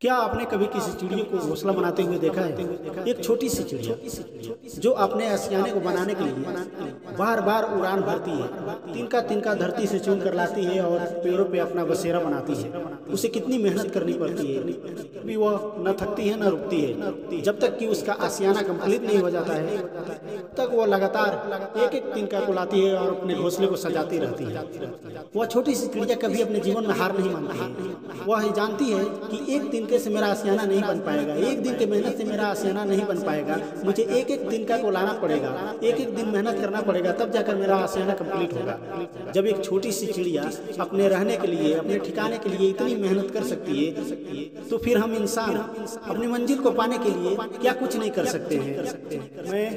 क्या आपने कभी किसी चिड़िया को घोंसला बनाते हुए देखा है? एक छोटी सी चिड़िया जो अपने आशियाने को बनाने के लिए बार बार उड़ान भरती है, तिनका तिनका धरती से चुन कर लाती है और पेड़ों पे अपना बसेरा बनाती है। उसे कितनी मेहनत करनी पड़ती है, भी वह न थकती है न रुकती है। जब तक कि उसका आशियाना कंप्लीट नहीं हो जाता है तक वह लगातार एक एक तिनका को लाती है और अपने घोंसले को सजाती रहती है। वह छोटी सी चिड़िया कभी अपने जीवन में हार नहीं मानती है। वह जानती है कि एक तिनके से मेरा आशियाना नहीं बन पाएगा, एक दिन के मेहनत से मेरा आशियाना नहीं बन पाएगा। मुझे एक एक तिनका को लाना पड़ेगा, एक एक दिन मेहनत करना पड़ेगा, तब जाकर मेरा आशियाना कंप्लीट होगा। जब एक छोटी सी चिड़िया अपने रहने के लिए, अपने ठिकाने के लिए इतनी मेहनत कर सकती है, तो फिर हम इंसान अपनी मंजिल को पाने के लिए क्या कुछ नहीं कर सकते हैं। मैं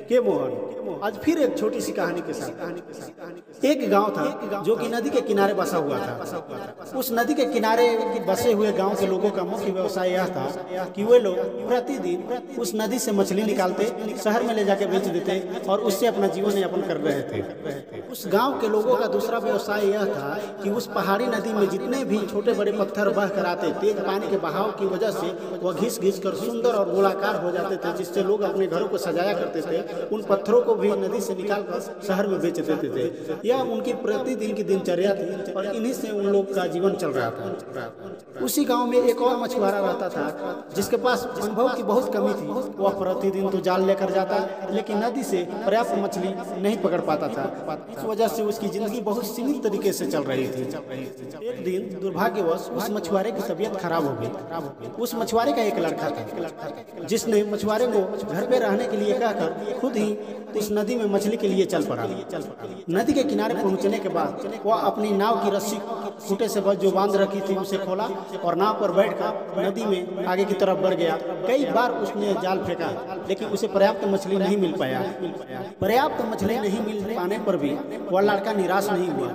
के मोहन आज फिर एक छोटी सी कहानी के साथ। एक गांव था जो कि नदी के किनारे बसा हुआ था। उस नदी के किनारे बसे हुए गांव के लोगों का मुख्य व्यवसाय यह था कि वे लोग प्रतिदिन उस नदी से मछली निकालते, शहर में ले जाके बेच देते और उससे अपना जीवन यापन कर रहे थे। उस गांव के लोगों का दूसरा व्यवसाय यह था कि उस पहाड़ी नदी में जितने भी छोटे बड़े पत्थर बह कर आते, तेज पानी के बहाव की वजह से वह घिस घिस कर सुंदर और गोलाकार हो जाते थे, जिससे लोग अपने घरों को सजाया करते थे। उन पत्थरों को भी नदी से निकाल कर शहर में बेच देते थे। यह उनकी प्रतिदिन की दिनचर्या थी और इन्हीं से उन लोग का जीवन चल रहा था। उसी गांव में एक और मछुआरा रहता था जिसके पास अनुभव की बहुत कमी थी। वह प्रतिदिन तो जाल लेकर जाता, लेकिन नदी से पर्याप्त मछली नहीं पकड़ पाता था। इस वजह से उसकी जिंदगी बहुत सीमित तरीके से चल रही थी। एक दिन दुर्भाग्यवश उस मछुआरे की तबीयत खराब हो गई। उस मछुआरे का एक लड़का था जिसने मछुआरे को घर पे रहने के लिए कहकर खुद ही उस नदी में मछली के लिए चल पड़ा। नदी के किनारे पहुंचने के बाद वह अपनी नाव की रस्सी खूंटे से जो बांध रखी थी उसे खोला और नाव पर बैठकर नदी में आगे की तरफ बढ़ गया। कई बार उसने जाल फेंका, लेकिन उसे पर्याप्त मछली नहीं मिल पाया। पर्याप्त मछली नहीं मिल पाने पर भी वह लड़का निराश नहीं हुआ।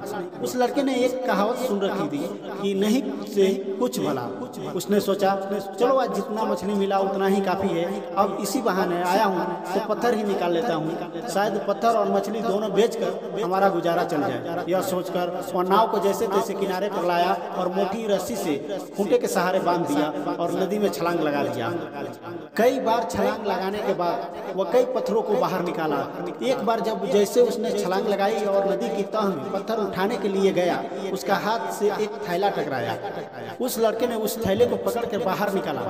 उस लड़के ने एक कहावत सुन रखी थी कि नहीं से कुछ भला। उसने सोचा चलो आज जितना मछली मिला उतना ही काफी है, अब इसी बहाने आया हूँ तो पत्थर ही निकाल लेता हूँ, शायद पत्थर और मछली दोनों बेचकर हमारा गुजारा चल जाए। यह सोचकर वह नाव को जैसे तैसे किनारे पर लाया और मोटी रस्सी से खूंटे के सहारे बांध दिया और नदी में छलांग लगा दिया। कई बार छलांग लगाने के बाद वह कई पत्थरों को बाहर निकाला। एक बार जब जैसे उसने छलांग लगाई और नदी की तह में पत्थर उठाने के लिए गया, उसका हाथ से एक थैला टकराया। उस लड़के ने उस थैले को पकड़ कर बाहर निकाला।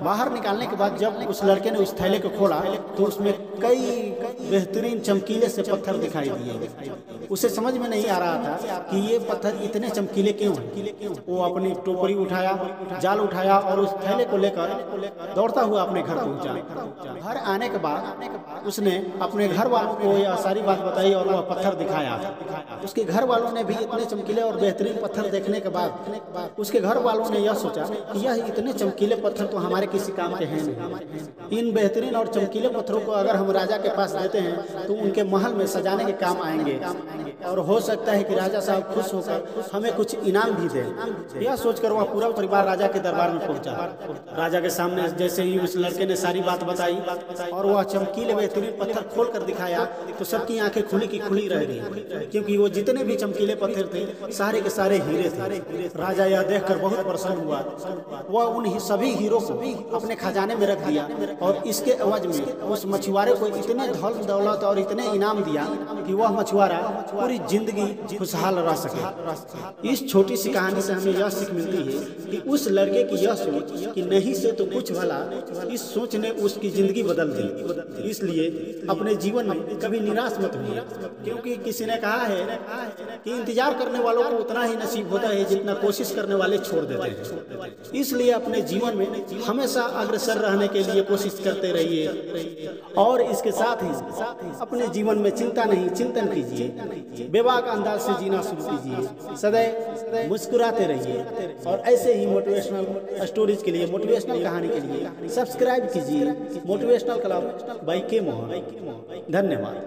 बाहर निकालने के बाद जब उस लड़के ने उस थैले को खोला तो उसमें कई बेहतरीन चमकीले से पत्थर दिखाई दिए। उसे समझ में नहीं आ रहा था कि ये पत्थर इतने चमकीले क्यों हैं। वो अपनी टोकरी उठाया, जाल उठाया और उस थैले को लेकर दौड़ता हुआ अपने घर पहुंचा। घर आने के बाद उसने अपने घर वालों को यह सारी बात बताई और वह पत्थर दिखाया। उसके घर वालों ने भी इतने चमकीले और बेहतरीन पत्थर देखने के बाद उसके घर वालों ने यह सोचा कि यह इतने चमकीले पत्थर तो हमारे किसी काम के हैं नहीं। इन बेहतरीन और चमकीले पत्थरों को अगर हम राजा के पास देते हैं तो उनके महल में सजाने के काम आएंगे और हो सकता है कि राजा साहब खुश होकर हमें कुछ इनाम भी दें। यह सोचकर वह पूरा परिवार राजा के दरबार में पहुंचा। राजा के सामने जैसे ही उस लड़के ने सारी बात बताई और वह चमकीले बेहतरीन पत्थर खोल कर दिखाया तो सबकी आंखें खुली की खुली रह गई, क्योंकि वो जितने भी चमकीले पत्थर थे सारे के सारे हीरे थे। राजा यह देखकर बहुत प्रसन्न हुआ। वह उन सभी हीरो को अपने खजाने में रख दिया और इसके एवज में उस मछुआरे को इतने धन दौलत और इतने इनाम दिया कि वह मछुआरा पूरी जिंदगी खुशहाल रह सके। इस छोटी सी कहानी से हमें यह सीख मिलती है कि उस लड़के की यह सोच कि नहीं से तो कुछ भला, इस सोच ने उसकी जिंदगी बदल दी। इसलिए अपने जीवन में कभी निराश मत होइए, क्योंकि किसी ने कहा है कि इंतजार करने वालों को उतना ही नसीब होता है जितना कोशिश करने वाले छोड़ देते हैं। इसलिए अपने जीवन में हमेशा अग्रसर रहने के लिए कोशिश करते रहिए और इसके साथ ही अपने जीवन में चिंता नहीं चिंतन कीजिए। बेबाक अंदाज से जीना शुरू कीजिए, सदैव मुस्कुराते रहिए और ऐसे ही मोटिवेशनल स्टोरीज के लिए, मोटिवेशनल कहानी के लिए सब्सक्राइब कीजिए मोटिवेशनल क्लब बाय के मोहन। धन्यवाद।